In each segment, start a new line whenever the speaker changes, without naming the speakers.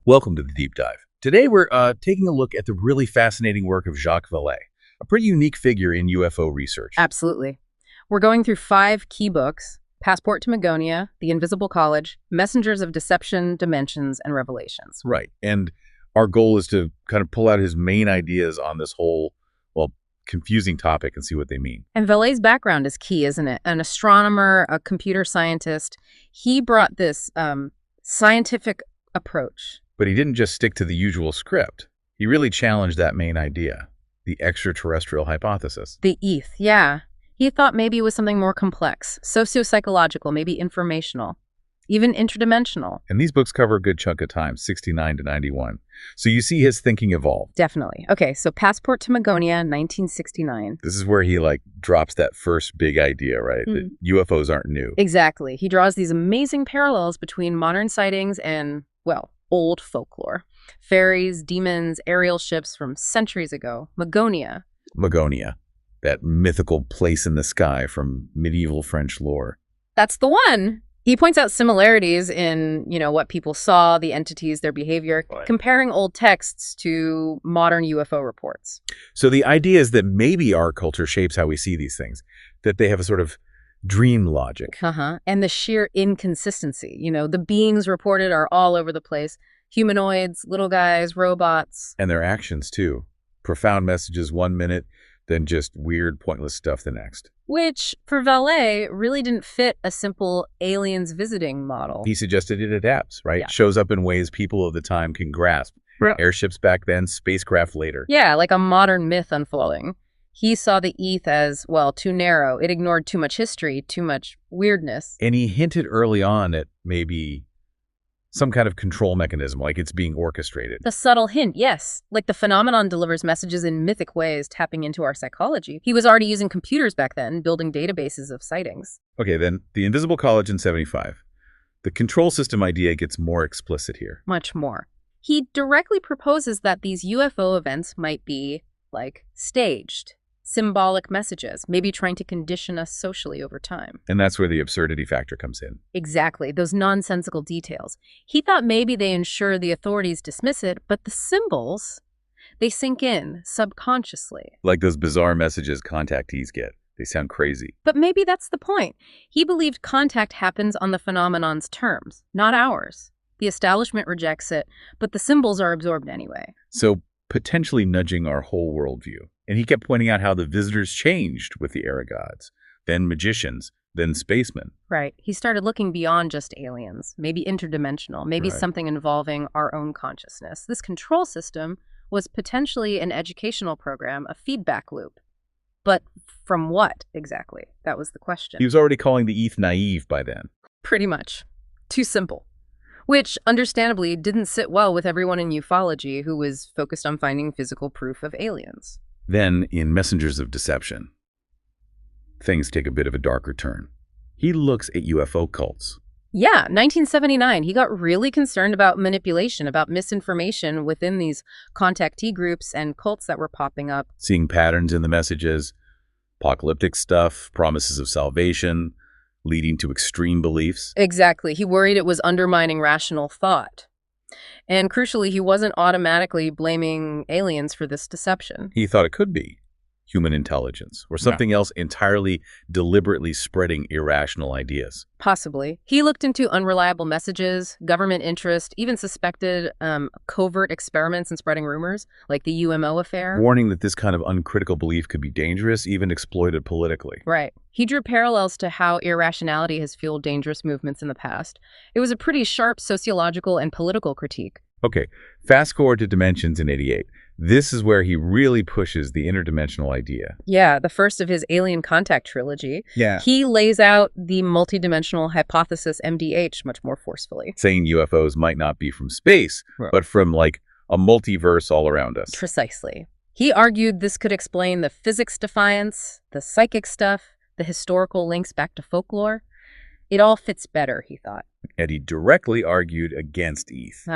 Welcome to the Deep Dive. Today we're taking a look at the really fascinating work of Jacques Vallée, a pretty unique figure in UFO research.
Absolutely. We're going through 5 key books: Passport to Magonia, The Invisible College, Messengers of Deception, Dimensions, and Revelations.
Right. And our goal is to kind of pull out his main ideas on this whole, confusing topic and see what they mean.
And Vallee's background is key, isn't it? An astronomer, a computer scientist. He brought this scientific approach.
But he didn't just stick to the usual script. He really challenged that main idea, the extraterrestrial hypothesis.
The ETH, yeah. He thought maybe it was something more complex, socio-psychological, maybe informational, even interdimensional.
And these books cover a good chunk of time, 69 to 91. So you see his thinking evolve.
Definitely. Okay, so Passport to Magonia, 1969.
This is where he drops that first big idea, right? That UFOs aren't new.
Exactly. He draws these amazing parallels between modern sightings and, old folklore. Fairies, demons, aerial ships from centuries ago. Magonia,
that mythical place in the sky from medieval French lore.
that's the one. He points out similarities in, what people saw, the entities, their behavior, comparing old texts to modern UFO reports.
So the idea is that maybe our culture shapes how we see these things, that they have a sort of dream logic.
And the sheer inconsistency. The beings reported are all over the place. Humanoids, little guys, robots.
And their actions, too. Profound messages one minute, then just weird, pointless stuff the next.
Which, for Vallee, really didn't fit a simple aliens visiting model.
He suggested it adapts, right?
Yeah.
Shows up in ways people of the time can grasp.
Right.
Airships back then, spacecraft later.
Yeah, like a modern myth unfolding. He saw the ETH as, too narrow. It ignored too much history, too much weirdness.
And he hinted early on at maybe some kind of control mechanism, like it's being orchestrated.
The subtle hint, yes. Like the phenomenon delivers messages in mythic ways, tapping into our psychology. He was already using computers back then, building databases of sightings.
Okay, then the Invisible College in 75. The control system idea gets more explicit here.
Much more. He directly proposes that these UFO events might be, staged. Symbolic messages, maybe trying to condition us socially over time.
And that's where the absurdity factor comes in.
Exactly, those nonsensical details. He thought maybe they ensure the authorities dismiss it, but the symbols, they sink in subconsciously.
Like those bizarre messages contactees get. They sound crazy.
But maybe that's the point. He believed contact happens on the phenomenon's terms, not ours. The establishment rejects it, but the symbols are absorbed anyway.
So potentially nudging our whole worldview. And he kept pointing out how the visitors changed with the era gods, then magicians, then spacemen.
Right. He started looking beyond just aliens, maybe interdimensional, maybe something involving our own consciousness. This control system was potentially an educational program, a feedback loop. But from what exactly? That was the question.
He was already calling the ETH naive by then.
Pretty much. Too simple. Which, understandably, didn't sit well with everyone in ufology who was focused on finding physical proof of aliens.
Then, in Messengers of Deception, things take a bit of a darker turn. He looks at UFO cults.
Yeah, 1979, he got really concerned about manipulation, about misinformation within these contactee groups and cults that were popping up.
Seeing patterns in the messages, apocalyptic stuff, promises of salvation, leading to extreme beliefs.
Exactly. He worried it was undermining rational thought. And crucially, he wasn't automatically blaming aliens for this deception.
He thought it could be human intelligence or something else entirely deliberately spreading irrational ideas.
Possibly. He looked into unreliable messages, government interest, even suspected covert experiments in spreading rumors, like the UMO affair.
Warning that this kind of uncritical belief could be dangerous, even exploited politically.
Right. He drew parallels to how irrationality has fueled dangerous movements in the past. It was a pretty sharp sociological and political critique.
Okay, fast forward to Dimensions in 88. This is where he really pushes the interdimensional idea.
Yeah, the first of his Alien Contact trilogy.
Yeah.
He lays out the multidimensional hypothesis MDH much more forcefully.
Saying UFOs might not be from space, but from a multiverse all around us.
Precisely. He argued this could explain the physics defiance, the psychic stuff, the historical links back to folklore. It all fits better, he thought.
And he directly argued against ETH.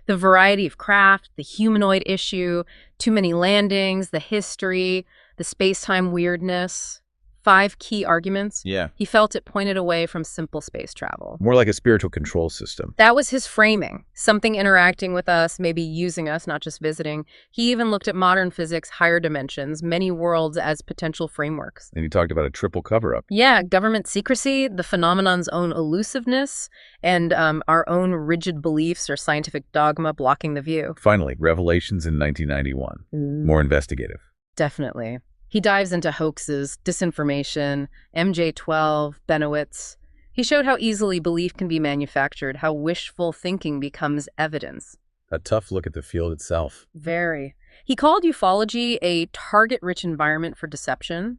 The variety of craft, the humanoid issue, too many landings, the history, the space-time weirdness. 5 key arguments.
Yeah.
He felt it pointed away from simple space travel.
More like a spiritual control system.
That was his framing. Something interacting with us, maybe using us, not just visiting. He even looked at modern physics, higher dimensions, many worlds as potential frameworks.
And he talked about a triple cover-up.
Yeah, government secrecy, the phenomenon's own elusiveness, and our own rigid beliefs or scientific dogma blocking the view.
Finally, revelations in 1991. More investigative.
Definitely. He dives into hoaxes, disinformation, MJ-12, Benowitz. He showed how easily belief can be manufactured, how wishful thinking becomes evidence.
A tough look at the field itself.
Very. He called ufology a target-rich environment for deception.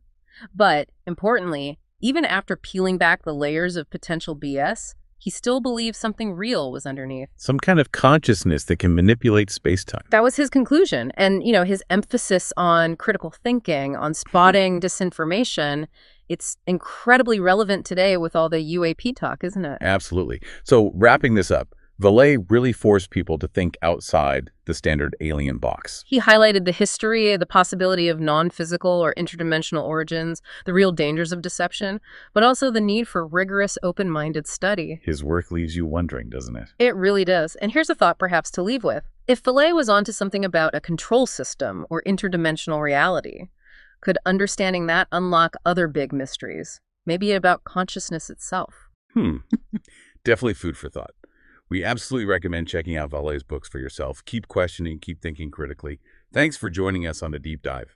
But, importantly, even after peeling back the layers of potential BS, he still believed something real was underneath.
Some kind of consciousness that can manipulate space-time.
That was his conclusion. And, his emphasis on critical thinking, on spotting disinformation, it's incredibly relevant today with all the UAP talk, isn't it?
Absolutely. So, wrapping this up, Vallee really forced people to think outside the standard alien box.
He highlighted the history, the possibility of non-physical or interdimensional origins, the real dangers of deception, but also the need for rigorous, open-minded study.
His work leaves you wondering, doesn't it?
It really does. And here's a thought perhaps to leave with. If Vallee was onto something about a control system or interdimensional reality, could understanding that unlock other big mysteries? Maybe about consciousness itself?
Definitely food for thought. We absolutely recommend checking out Vallee's books for yourself. Keep questioning, keep thinking critically. Thanks for joining us on the Deep Dive.